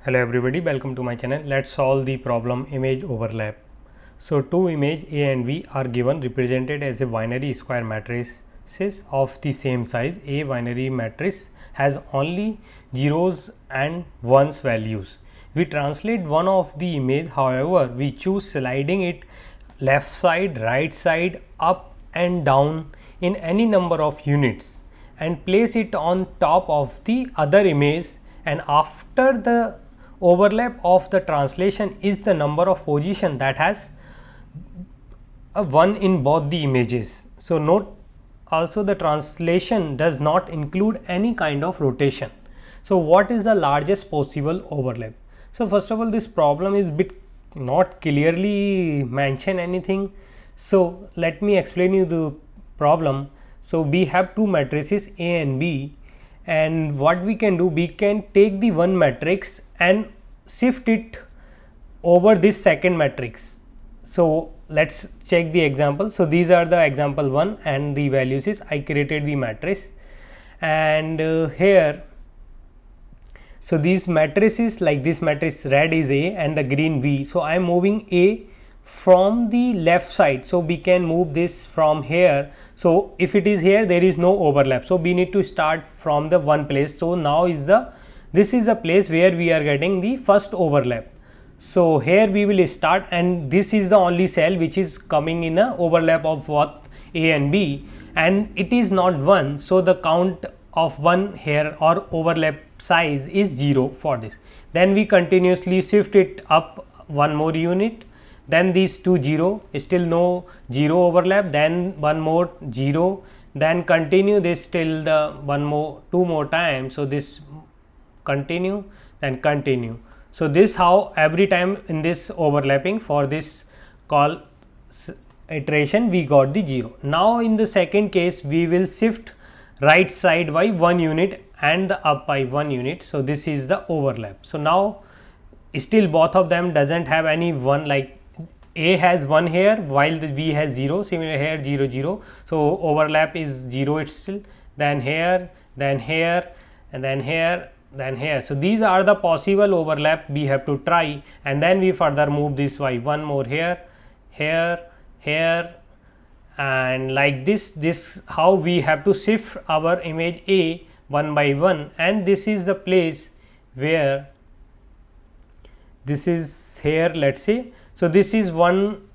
Hello everybody, welcome to my channel. Let's solve the problem image overlap. So two image A and B are given represented as a binary square matrices of the same size. A binary matrix has only zeros and ones values. We translate one of the image, however we choose sliding it left side, right side, up and down in any number of units and place it on top of the other image, and after the overlap of the translation is the number of position that has a 1 in both the images. So note also the translation does not include any kind of rotation. So what is the largest possible overlap? So first of all, this problem is bit not clearly mention anything. So let me explain you the problem. So we have two matrices A and B, and what we can do, we can take the one matrix and shift it over this second matrix. So let's check the example. So these are the example 1 and the values is I created the matrix, and here so these matrices, like this matrix red is A and the green B. So I am moving A from the left side, so we can move this from here. So if it is here, there is no overlap, so we need to start from the one place. So now this is the place where we are getting the first overlap. So here we will start, and this is the only cell which is coming in a overlap of what A and B, and it is not 1. So the count of 1 here or overlap size is 0 for this. Then we continuously shift it up one more unit, then these two 0, still no 0 overlap, then one more 0, then continue this till the two more times. So this continue, then continue. So this how every time in this overlapping for this call iteration we got the 0. Now in the second case we will shift right side by 1 unit and the up by 1 unit. So this is the overlap. So now still both of them doesn't have any 1, like A has 1 here while the B has 0, similar here 0 0. So overlap is 0 it's still, then here, then here, and then here, then here. So these are the possible overlap we have to try, and then we further move this by one more here, here, here, and like this how we have to shift our image A one by one, and this is the place where this is here, let's say. So this is one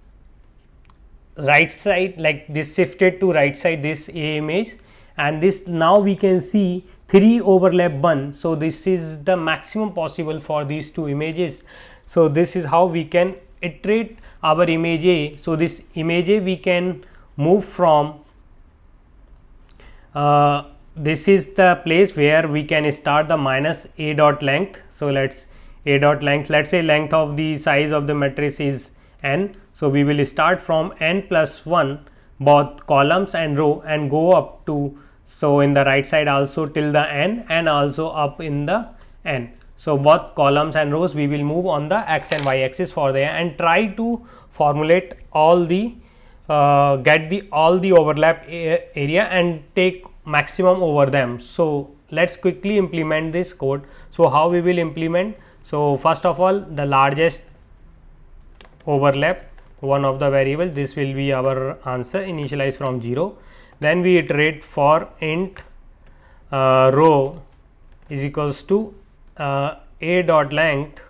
right side, like this shifted to right side, this A image, and this now we can see 3 overlap 1. So this is the maximum possible for these two images. So this is how we can iterate our image A. So this image A we can move from this is the place where we can start the minus A dot length. So let's A dot length, let's say length of the size of the matrix is n. So we will start from n plus 1 both columns and row and go up to, so in the right side also till the n and also up in the n. So both columns and rows we will move on the x and y axis for the, and try to formulate all the get the all the overlap area and take maximum over them. So let's quickly implement this code. So how we will implement? So first of all, the largest overlap, one of the variable, this will be our answer, initialize from 0. Then we iterate for int row is equals to A dot length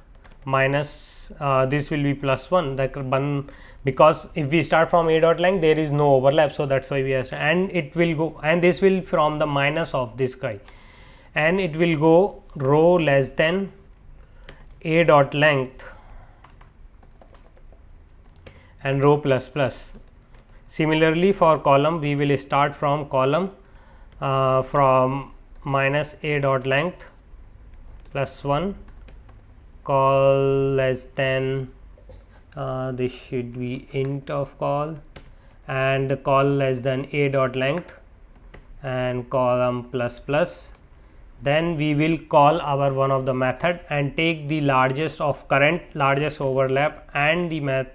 minus this will be plus 1, that one, because if we start from A dot length there is no overlap, so that's why we are, and it will go, and this will from the minus of this guy, and it will go row less than A dot length and row plus plus. Similarly for column we will start from column from minus A dot length plus 1, call less than this should be int of call, and call less than A dot length and column plus plus. Then we will call our one of the method and take the largest of current largest overlap and the math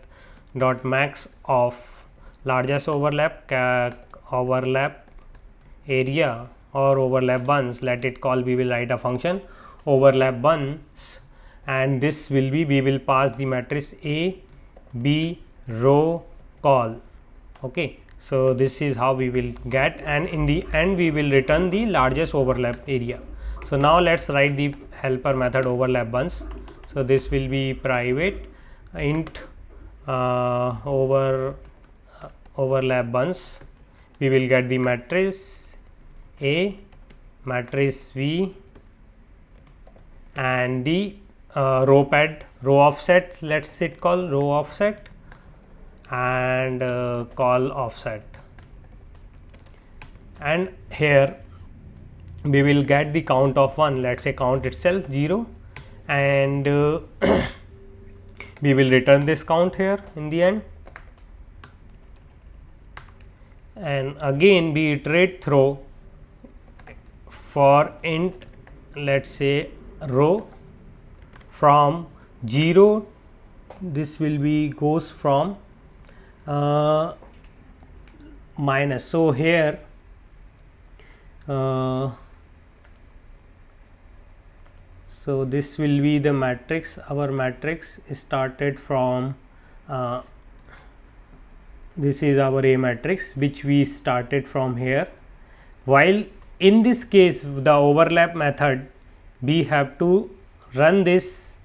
dot max of largest overlap overlap area or overlap ones, let it call, we will write a function overlap ones, and this will be, we will pass the matrix A, B, row, col. Okay, so this is how we will get, and in the end we will return the largest overlap area. So now let's write the helper method overlap bunch. So this will be private int overlap bunch. We will get the matrix A, matrix V, and the row offset, let's it call row offset, and call offset, and here we will get the count of 1, let's say count itself 0, and we will return this count here in the end, and again we iterate through for int, let's say row from 0, this will be goes from minus. So here so this will be the matrix, our matrix started from this is our A matrix which we started from here, while in this case the overlap method we have to run this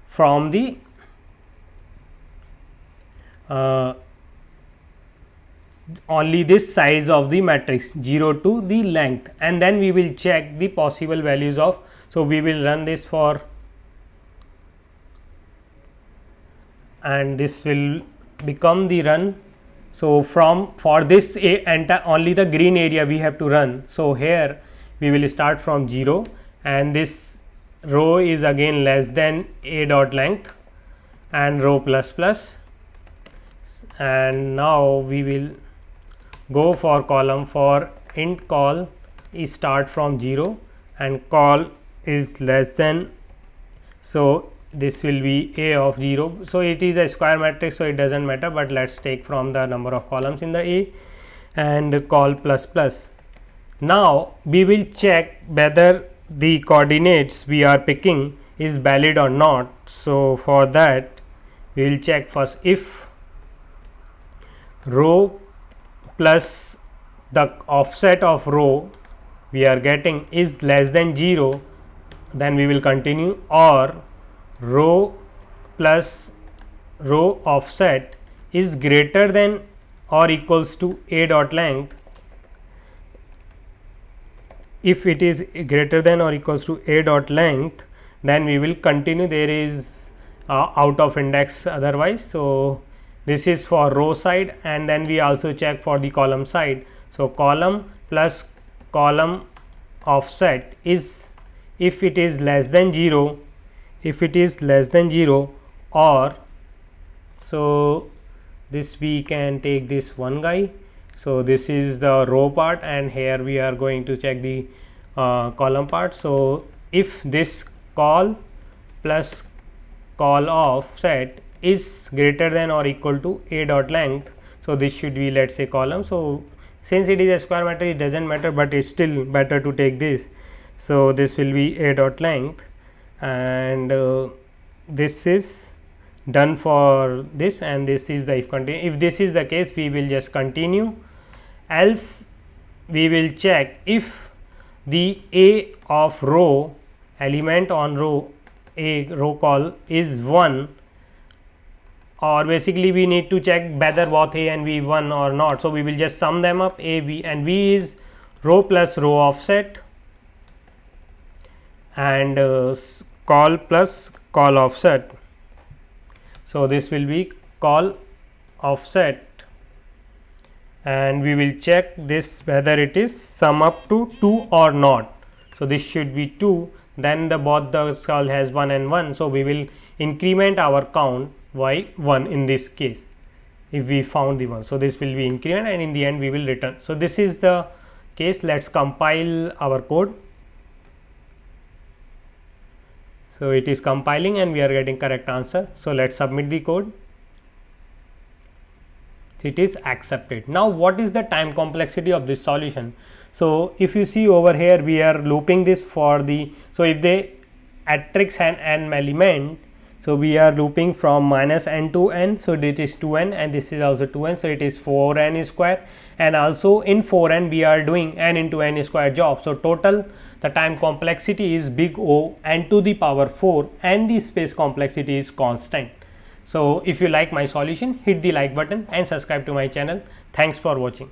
from the only this size of the matrix 0 to the length, and then we will check the possible values of, so we will run this for, and this will become the run. So from for this entire only the green area we have to run. So here we will start from 0, and this row is again less than A dot length and row plus plus, and now we will go for column for int col is start from 0 and col is less than, so this will be A of 0. So it is a square matrix, so it doesn't matter, but let's take from the number of columns in the A, and col plus plus. Now we will check whether the coordinates we are picking is valid or not. So for that we will check first if row plus the offset of row we are getting is less than 0, then we will continue, or row plus row offset is greater than or equals to A dot length. If it is greater than or equals to A dot length, then we will continue, there is out of index otherwise. So this is for row side, and then we also check for the column side. So column plus column offset is, if it is less than 0, if it is less than 0, or so this we can take this one guy. So this is the row part, and here we are going to check the column part. So if this col plus col offset is greater than or equal to A dot length, so this should be, let's say, column. So since it is a square matrix, it doesn't matter, but it's still better to take this. So this will be A dot length, and this is done for this, and this is the if continue. If this is the case, we will just continue, else we will check if the A of row element on row A row call is 1, or basically we need to check whether both A and V 1 or not. So we will just sum them up, A, V, and V is row plus row offset, and col plus col offset. So this will be col offset, and we will check this whether it is sum up to 2 or not. So this should be 2, then the both the col has 1 and 1. So we will increment our count by 1 in this case if we found the 1. So this will be increment, and in the end we will return. So this is the case. Let's compile our code. So it is compiling, and we are getting correct answer. So let's submit the code. It is accepted. Now what is the time complexity of this solution? So if you see over here, we are looping this for the, so if they matrix and n element. So we are looping from minus n to n, so this is 2n and this is also 2n, so it is 4n square, and also in 4n we are doing n into n square job. So total the time complexity is big O n to the power 4 and the space complexity is constant. So if you like my solution, hit the like button and subscribe to my channel. Thanks for watching.